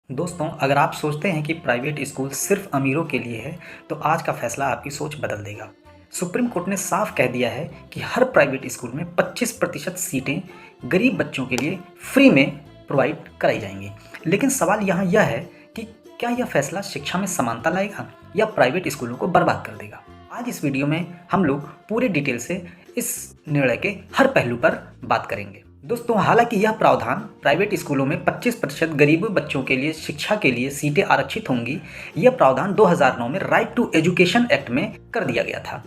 दोस्तों, अगर आप सोचते हैं कि प्राइवेट स्कूल सिर्फ अमीरों के लिए है, तो आज का फैसला आपकी सोच बदल देगा। सुप्रीम कोर्ट ने साफ कह दिया है कि हर प्राइवेट स्कूल में 25% सीटें गरीब बच्चों के लिए फ्री में प्रोवाइड कराई जाएंगी। लेकिन सवाल यहाँ यह है कि क्या यह फैसला शिक्षा में समानता लाएगा या प्राइवेट स्कूलों को बर्बाद कर देगा। आज इस वीडियो में हम लोग पूरे डिटेल से इस निर्णय के हर पहलू पर बात करेंगे। दोस्तों, हालांकि यह प्रावधान प्राइवेट स्कूलों में 25% गरीब बच्चों के लिए शिक्षा के लिए सीटें आरक्षित होंगी, यह प्रावधान 2009 में राइट टू एजुकेशन एक्ट में कर दिया गया था।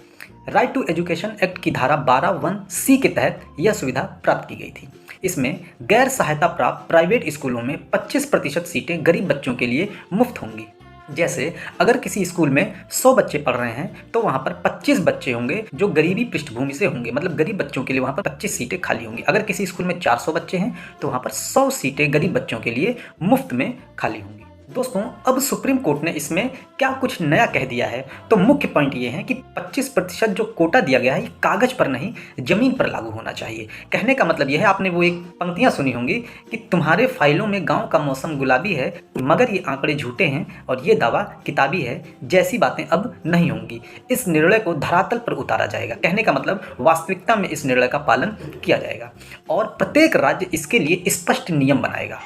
राइट टू एजुकेशन एक्ट की धारा 12(1)(c) के तहत यह सुविधा प्राप्त की गई थी। इसमें गैर सहायता प्राप्त प्राइवेट स्कूलों में 25% सीटें गरीब बच्चों के लिए मुफ्त होंगी। जैसे अगर किसी स्कूल में 100 बच्चे पढ़ रहे हैं तो वहाँ पर 25 बच्चे होंगे जो गरीबी पृष्ठभूमि से होंगे, मतलब गरीब बच्चों के लिए वहाँ पर 25 सीटें खाली होंगी। अगर किसी स्कूल में 400 बच्चे हैं तो वहाँ पर 100 सीटें गरीब बच्चों के लिए मुफ्त में खाली होंगी। दोस्तों, अब सुप्रीम कोर्ट ने इसमें क्या कुछ नया कह दिया है, तो मुख्य पॉइंट ये है कि 25% जो कोटा दिया गया है ये कागज पर नहीं ज़मीन पर लागू होना चाहिए। कहने का मतलब यह है, आपने वो एक पंक्तियां सुनी होंगी कि तुम्हारे फाइलों में गांव का मौसम गुलाबी है मगर ये आंकड़े झूठे हैं और ये दावा किताबी है, जैसी बातें अब नहीं होंगी। इस निर्णय को धरातल पर उतारा जाएगा। कहने का मतलब वास्तविकता में इस निर्णय का पालन किया जाएगा और प्रत्येक राज्य इसके लिए स्पष्ट नियम बनाएगा,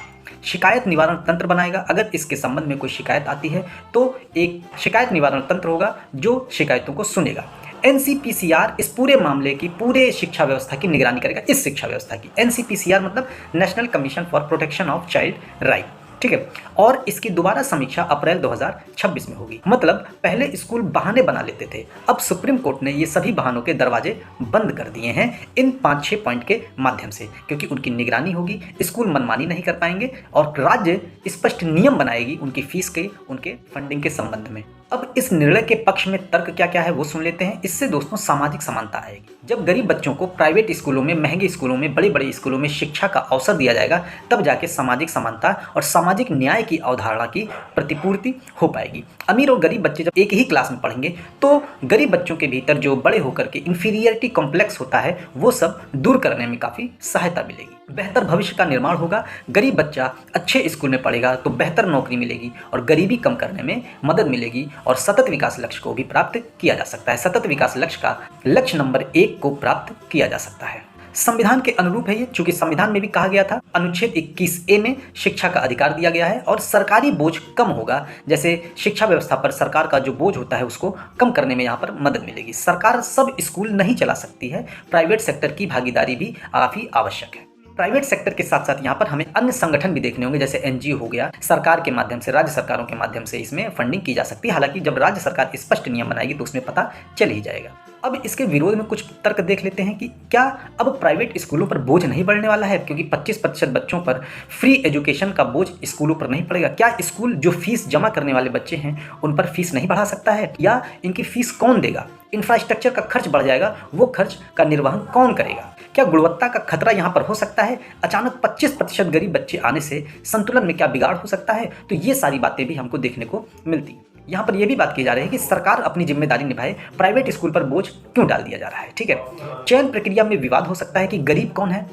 शिकायत निवारण तंत्र बनाएगा। अगर इसके संबंध में कोई शिकायत आती है तो एक शिकायत निवारण तंत्र होगा जो शिकायतों को सुनेगा। एनसीपीसीआर इस पूरे मामले की पूरे शिक्षा व्यवस्था की निगरानी करेगा। इस शिक्षा व्यवस्था की एनसीपीसीआर मतलब national commission for protection of child right, ठीक है। और इसकी दोबारा समीक्षा अप्रैल 2026 में होगी। मतलब पहले स्कूल बहाने बना लेते थे, अब सुप्रीम कोर्ट ने ये सभी बहानों के दरवाजे बंद कर दिए हैं इन 5-6 पॉइंट के माध्यम से, क्योंकि उनकी निगरानी होगी, स्कूल मनमानी नहीं कर पाएंगे और राज्य स्पष्ट नियम बनाएगी उनकी फीस के, उनके फंडिंग के संबंध में। अब इस निर्णय के पक्ष में तर्क क्या क्या है वो सुन लेते हैं। इससे दोस्तों सामाजिक समानता आएगी। जब गरीब बच्चों को प्राइवेट स्कूलों में, महंगे स्कूलों में, बड़े बड़े स्कूलों में शिक्षा का अवसर दिया जाएगा, तब जाके सामाजिक समानता और सामाजिक न्याय की अवधारणा की प्रतिपूर्ति हो पाएगी। अमीर और गरीब बच्चे जब एक ही क्लास में पढ़ेंगे तो गरीब बच्चों के भीतर जो बड़े होकर के इंफीरियरिटी कॉम्प्लेक्स होता है वो सब दूर करने में काफ़ी सहायता मिलेगी। बेहतर भविष्य का निर्माण होगा। गरीब बच्चा अच्छे स्कूल में पढ़ेगा तो बेहतर नौकरी मिलेगी और गरीबी कम करने में मदद मिलेगी और सतत विकास लक्ष्य को भी प्राप्त किया जा सकता है। सतत विकास लक्ष्य का लक्ष्य नंबर 1 को प्राप्त किया जा सकता है। संविधान के अनुरूप है ये, चूंकि संविधान में भी कहा गया था, अनुच्छेद 21A में शिक्षा का अधिकार दिया गया है और सरकारी बोझ कम होगा। जैसे शिक्षा व्यवस्था पर सरकार का जो बोझ होता है उसको कम करने में यहाँ पर मदद मिलेगी। सरकार सब स्कूल नहीं चला सकती है, प्राइवेट सेक्टर की भागीदारी भी काफ़ी आवश्यक है। प्राइवेट सेक्टर के साथ साथ यहाँ पर हमें अन्य संगठन भी देखने होंगे, जैसे एनजीओ हो गया। सरकार के माध्यम से, राज्य सरकारों के माध्यम से इसमें फंडिंग की जा सकती है। हालांकि जब राज्य सरकार स्पष्ट नियम बनाएगी तो उसमें पता चल ही जाएगा। अब इसके विरोध में कुछ तर्क देख लेते हैं कि क्या अब प्राइवेट स्कूलों पर बोझ नहीं बढ़ने वाला है, क्योंकि 25% बच्चों पर फ्री एजुकेशन का बोझ स्कूलों पर नहीं पड़ेगा। क्या स्कूल जो फीस जमा करने वाले बच्चे हैं उन पर फीस नहीं बढ़ा सकता है, या इनकी फीस कौन देगा? इंफ्रास्ट्रक्चर का खर्च बढ़ जाएगा, वो खर्च का निर्वहन कौन करेगा? क्या गुणवत्ता का खतरा यहाँ पर हो सकता है? अचानक 25% गरीब बच्चे आने से संतुलन में क्या बिगाड़ हो सकता है? तो ये सारी बातें भी हमको देखने को मिलती। यहाँ पर यह भी बात की जा रही है कि सरकार अपनी जिम्मेदारी निभाए, प्राइवेट स्कूल पर बोझ क्यों डाल दिया जा रहा है, ठीक है। चयन प्रक्रिया में विवाद हो सकता है कि गरीब कौन है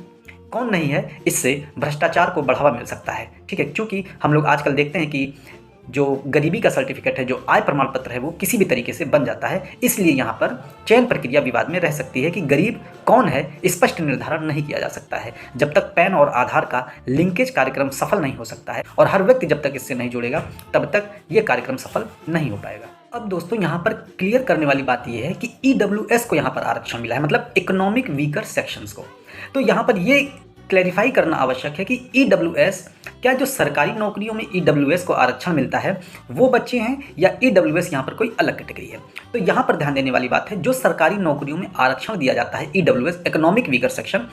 कौन नहीं है, इससे भ्रष्टाचार को बढ़ावा मिल सकता है, ठीक है। क्योंकि हम लोग आजकल देखते हैं कि जो गरीबी का सर्टिफिकेट है, जो आय प्रमाण पत्र है, वो किसी भी तरीके से बन जाता है। इसलिए यहाँ पर चयन प्रक्रिया विवाद में रह सकती है कि गरीब कौन है स्पष्ट निर्धारण नहीं किया जा सकता है जब तक पैन और आधार का लिंकेज कार्यक्रम सफल नहीं हो सकता है, और हर व्यक्ति जब तक इससे नहीं जुड़ेगा तब तक ये कार्यक्रम सफल नहीं हो पाएगा। अब दोस्तों यहाँ पर क्लियर करने वाली बात यह है कि EWS को यहाँ पर आरक्षण मिला है, मतलब इकोनॉमिक वीकर सेक्शंस को। तो यहाँ पर ये क्लैरिफाई करना आवश्यक है कि EWS, क्या जो सरकारी नौकरियों में EWS को आरक्षण मिलता है वो बच्चे हैं, या EWS यहाँ पर कोई अलग कैटेगरी है? तो यहाँ पर ध्यान देने वाली बात है, जो सरकारी नौकरियों में आरक्षण दिया जाता है EWS इकोनॉमिक वीकर सेक्शन,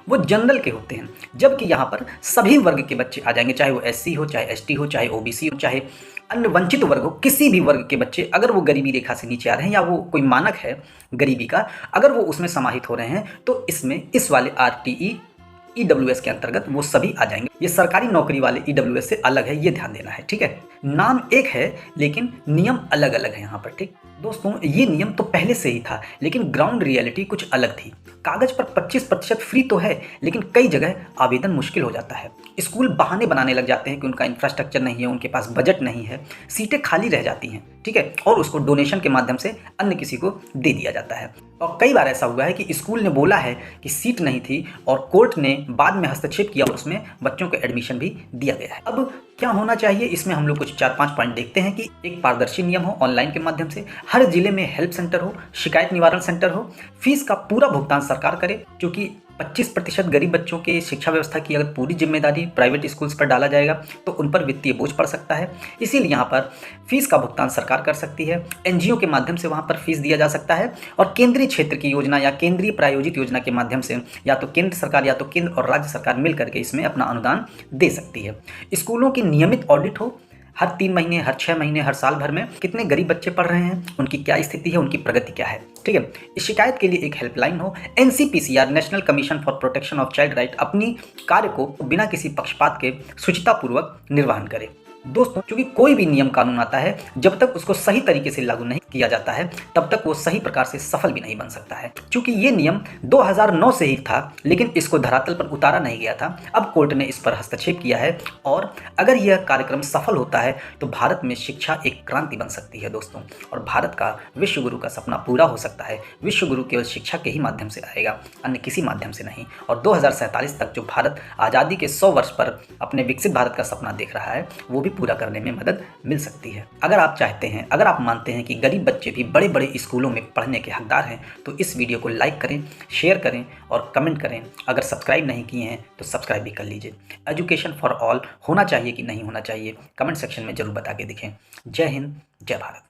वो जनरल के होते हैं। जबकि यहाँ पर सभी वर्ग के बच्चे आ जाएंगे, चाहे वो SC हो, चाहे ST हो, चाहे OBC हो, चाहे अन्य वंचित वर्ग हो, किसी भी वर्ग के बच्चे अगर वो गरीबी रेखा से नीचे आ रहे हैं या वो कोई मानक है गरीबी का, अगर वो उसमें समाहित हो रहे हैं तो इसमें इस वाले RTE EWS के अंतर्गत वो सभी आ जाएंगे। ये सरकारी नौकरी वाले EWS से अलग है, ये ध्यान देना है, ठीक है। नाम एक है लेकिन नियम अलग अलग है यहाँ पर, ठीक। दोस्तों ये नियम तो पहले से ही था, लेकिन ग्राउंड रियलिटी कुछ अलग थी। कागज पर 25% फ्री तो है, लेकिन कई जगह आवेदन मुश्किल हो जाता है। स्कूल बहाने बनाने लग जाते हैं कि उनका इंफ्रास्ट्रक्चर नहीं है, उनके पास बजट नहीं है, सीटें खाली रह जाती हैं, ठीक है, और उसको डोनेशन के माध्यम से अन्य किसी को दे दिया जाता है। और कई बार ऐसा हुआ है कि स्कूल ने बोला है कि सीट नहीं थी और कोर्ट ने बाद में हस्तक्षेप किया, उसमें बच्चों को एडमिशन भी दिया गया है। अब क्या होना चाहिए, इसमें हम लोग कुछ 4-5 पॉइंट देखते हैं कि एक पारदर्शी नियम हो, ऑनलाइन के माध्यम से हर जिले में हेल्प सेंटर हो, शिकायत निवारण सेंटर हो, फीस का पूरा भुगतान सरकार करे, क्योंकि 25% गरीब बच्चों के शिक्षा व्यवस्था की अगर पूरी जिम्मेदारी प्राइवेट स्कूल्स पर डाला जाएगा तो उन पर वित्तीय बोझ पड़ सकता है। इसीलिए यहाँ पर फीस का भुगतान सरकार कर सकती है, एनजीओ के माध्यम से वहाँ पर फीस दिया जा सकता है, और केंद्रीय क्षेत्र की योजना या केंद्रीय प्रायोजित योजना के माध्यम से या तो केंद्र सरकार या तो केंद्र और राज्य सरकार मिल करके इसमें अपना अनुदान दे सकती है। स्कूलों की नियमित ऑडिट हो, हर 3 महीने, हर 6 महीने, हर साल भर में कितने गरीब बच्चे पढ़ रहे हैं, उनकी क्या स्थिति है, उनकी प्रगति क्या है, ठीक है। इस शिकायत के लिए एक हेल्पलाइन हो। NCPCR, national commission for protection of child right, अपनी कार्य को बिना किसी पक्षपात के शुचितापूर्वक निर्वहन करे। दोस्तों, क्योंकि कोई भी नियम कानून आता है, जब तक उसको सही तरीके से लागू नहीं किया जाता है तब तक वो सही प्रकार से सफल भी नहीं बन सकता है। क्योंकि ये नियम 2009 से ही था, लेकिन इसको धरातल पर उतारा नहीं गया था। अब कोर्ट ने इस पर हस्तक्षेप किया है, और अगर यह कार्यक्रम सफल होता है तो भारत में शिक्षा एक क्रांति बन सकती है दोस्तों, और भारत का विश्व गुरु का सपना पूरा हो सकता है। विश्व गुरु केवल शिक्षा के ही माध्यम से आएगा, अन्य किसी माध्यम से नहीं। और 2047 तक जो भारत आज़ादी के 100 वर्ष पर अपने विकसित भारत का सपना देख रहा है, वो भी पूरा करने में मदद मिल सकती है। अगर आप चाहते हैं, अगर आप मानते हैं कि गरीब बच्चे भी बड़े बड़े स्कूलों में पढ़ने के हकदार हैं, तो इस वीडियो को लाइक करें, शेयर करें और कमेंट करें। अगर सब्सक्राइब नहीं किए हैं तो सब्सक्राइब भी कर लीजिए। एजुकेशन फॉर ऑल होना चाहिए कि नहीं होना चाहिए, कमेंट सेक्शन में जरूर बता के दिखें। जय हिंद, जय भारत।